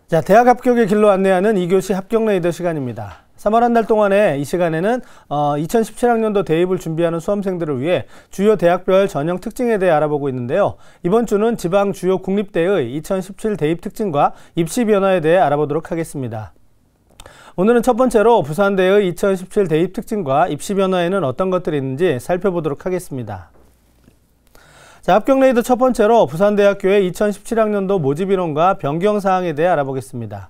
자, 대학 합격의 길로 안내하는 2교시 합격 레이더 시간입니다. 3월 한 달 동안에 이 시간에는 2017학년도 대입을 준비하는 수험생들을 위해 주요 대학별 전형 특징에 대해 알아보고 있는데요. 이번 주는 지방 주요 국립대의 2017 대입 특징과 입시 변화에 대해 알아보도록 하겠습니다. 오늘은 첫 번째로 부산대의 2017 대입 특징과 입시 변화에는 어떤 것들이 있는지 살펴보도록 하겠습니다. 자, 합격 레이더 첫 번째로 부산대학교의 2017학년도 모집인원과 변경사항에 대해 알아보겠습니다.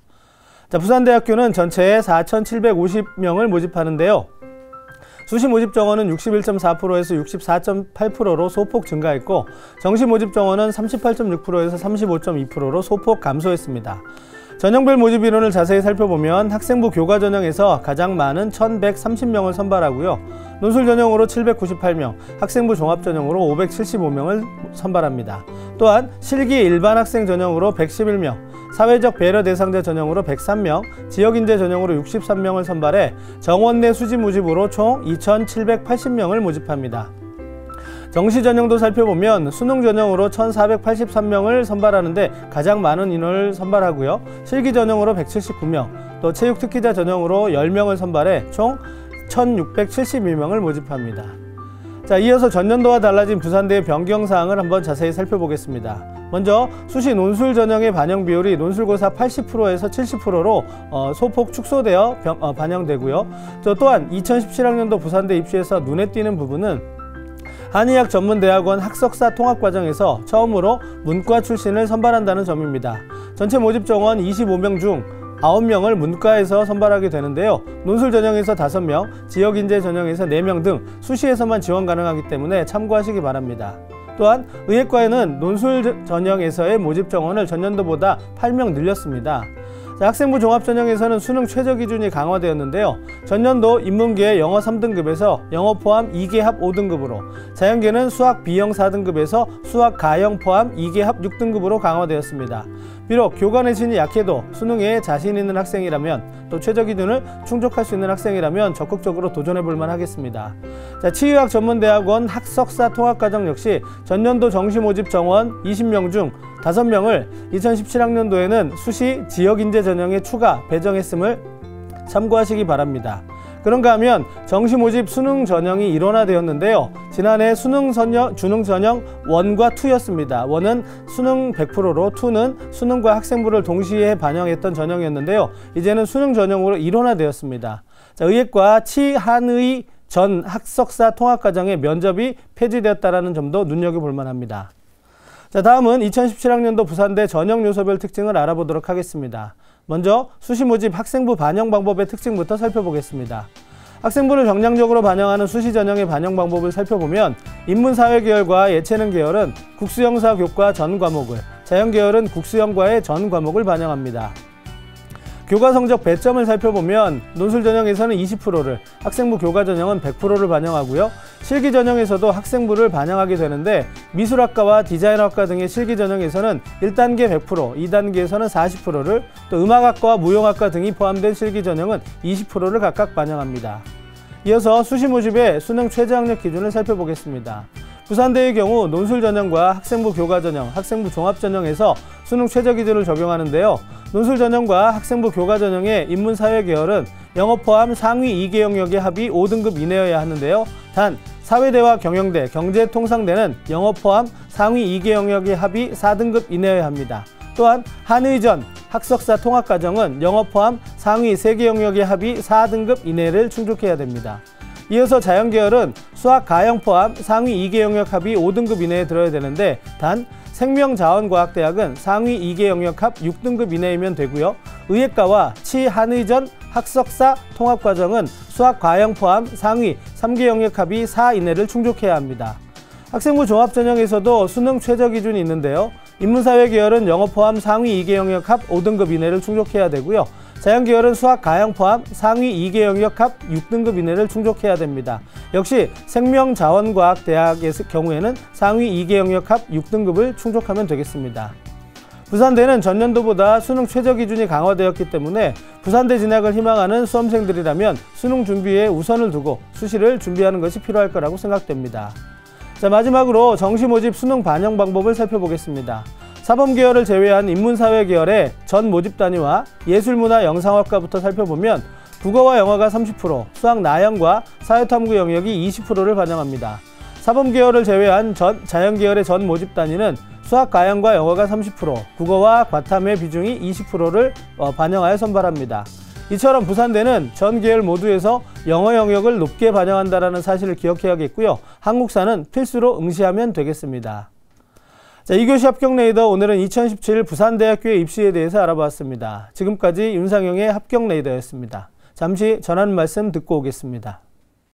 자, 부산대학교는 전체에 4,750명을 모집하는데요. 수시 모집 정원은 61.4%에서 64.8%로 소폭 증가했고, 정시 모집 정원은 38.6%에서 35.2%로 소폭 감소했습니다. 전형별 모집 인원을 자세히 살펴보면 학생부 교과 전형에서 가장 많은 1,130명을 선발하고요. 논술 전형으로 798명, 학생부 종합 전형으로 575명을 선발합니다. 또한 실기 일반 학생 전형으로 111명, 사회적 배려 대상자 전형으로 103명, 지역인재 전형으로 63명을 선발해 정원 내 수지 모집으로 총 2,780명을 모집합니다. 정시 전형도 살펴보면 수능 전형으로 1,483명을 선발하는데 가장 많은 인원을 선발하고요. 실기 전형으로 179명, 또 체육 특기자 전형으로 10명을 선발해 총 1,672명을 모집합니다. 자, 이어서 전년도와 달라진 부산대의 변경사항을 한번 자세히 살펴보겠습니다. 먼저 수시 논술 전형의 반영 비율이 논술고사 80%에서 70%로 소폭 축소되어 반영되고요. 또한 2017학년도 부산대 입시에서 눈에 띄는 부분은 한의학 전문대학원 학석사 통합과정에서 처음으로 문과 출신을 선발한다는 점입니다. 전체 모집 정원 25명 중 9명을 문과에서 선발하게 되는데요. 논술 전형에서 5명, 지역인재 전형에서 4명 등 수시에서만 지원 가능하기 때문에 참고하시기 바랍니다. 또한 의예과에는 논술 전형에서의 모집 정원을 전년도보다 8명 늘렸습니다. 자, 학생부 종합 전형에서는 수능 최저 기준이 강화되었는데요. 전년도 인문계 영어 3등급에서 영어 포함 2개 합 5등급으로, 자연계는 수학 B형 4등급에서 수학 가형 포함 2개 합 6등급으로 강화되었습니다. 비록 교과 내신이 약해도 수능에 자신 있는 학생이라면, 또 최저 기준을 충족할 수 있는 학생이라면 적극적으로 도전해 볼 만하겠습니다. 자, 치의학 전문대학원 학석사 통합과정 역시 전년도 정시 모집 정원 20명 중 5명을 2017학년도에는 수시 지역인재 전형에 추가 배정했음을 참고하시기 바랍니다. 그런가 하면 정시 모집 수능 전형이 일원화되었는데요. 지난해 수능 전형 1과 2였습니다. 1은 수능 100%로 2는 수능과 학생부를 동시에 반영했던 전형이었는데요. 이제는 수능 전형으로 일원화되었습니다. 자, 의예과 치한의 전 학석사 통합과정의 면접이 폐지되었다는 점도 눈여겨볼 만합니다. 자, 다음은 2017학년도 부산대 전형 요소별 특징을 알아보도록 하겠습니다. 먼저 수시 모집 학생부 반영 방법의 특징부터 살펴보겠습니다. 학생부를 정량적으로 반영하는 수시 전형의 반영 방법을 살펴보면 인문사회 계열과 예체능 계열은 국수영사 교과 전 과목을, 자연 계열은 국수영과의 전 과목을 반영합니다. 교과 성적 배점을 살펴보면 논술 전형에서는 20%를, 학생부 교과 전형은 100%를 반영하고요. 실기 전형에서도 학생부를 반영하게 되는데 미술학과와 디자인학과 등의 실기 전형에서는 1단계 100%, 2단계에서는 40%를, 또 음악학과와 무용학과 등이 포함된 실기 전형은 20%를 각각 반영합니다. 이어서 수시 모집의 수능 최저 학력 기준을 살펴보겠습니다. 부산대의 경우 논술 전형과 학생부 교과 전형, 학생부 종합 전형에서 수능 최저 기준을 적용하는데요. 논술 전형과 학생부 교과 전형의 인문사회 계열은 영어 포함 상위 2개 영역의 합이 5등급 이내여야 하는데요. 단 사회대와 경영대, 경제통상대는 영어 포함 상위 2개 영역의 합이 4등급 이내여야 합니다. 또한 한의전, 학석사 통합과정은 영어 포함 상위 3개 영역의 합이 4등급 이내를 충족해야 됩니다. 이어서 자연계열은 수학 가형 포함 상위 2개 영역 합이 5등급 이내에 들어야 되는데 단 생명자원과학대학은 상위 2개 영역 합 6등급 이내이면 되고요. 의예과와 치한의전 학석사 통합과정은 수학 과형 포함 상위 3개 영역 합이 4 이내를 충족해야 합니다. 학생부 종합전형에서도 수능 최저 기준이 있는데요. 인문사회 계열은 영어 포함 상위 2개 영역 합 5등급 이내를 충족해야 되고요. 자연계열은 수학 가형 포함 상위 2개 영역 합 6등급 이내를 충족해야 됩니다. 역시 생명자원과학대학의 경우에는 상위 2개 영역 합 6등급을 충족하면 되겠습니다. 부산대는 전년도보다 수능 최저 기준이 강화되었기 때문에 부산대 진학을 희망하는 수험생들이라면 수능 준비에 우선을 두고 수시를 준비하는 것이 필요할 거라고 생각됩니다. 자, 마지막으로 정시 모집 수능 반영 방법을 살펴보겠습니다. 사범 계열을 제외한 인문사회 계열의 전 모집 단위와 예술문화 영상학과부터 살펴보면 국어와 영어가 30%, 수학 나영과 사회탐구 영역이 20%를 반영합니다. 사범 계열을 제외한 자연 계열의 전 모집 단위는 수학 가영과 영어가 30%, 국어와 과탐의 비중이 20%를 반영하여 선발합니다. 이처럼 부산대는 전 계열 모두에서 영어 영역을 높게 반영한다는 사실을 기억해야겠고요. 한국사는 필수로 응시하면 되겠습니다. 자, 2교시 합격 레이더, 오늘은 2017 부산대학교의 입시에 대해서 알아봤습니다. 지금까지 윤상영의 합격 레이더였습니다. 잠시 전하는 말씀 듣고 오겠습니다.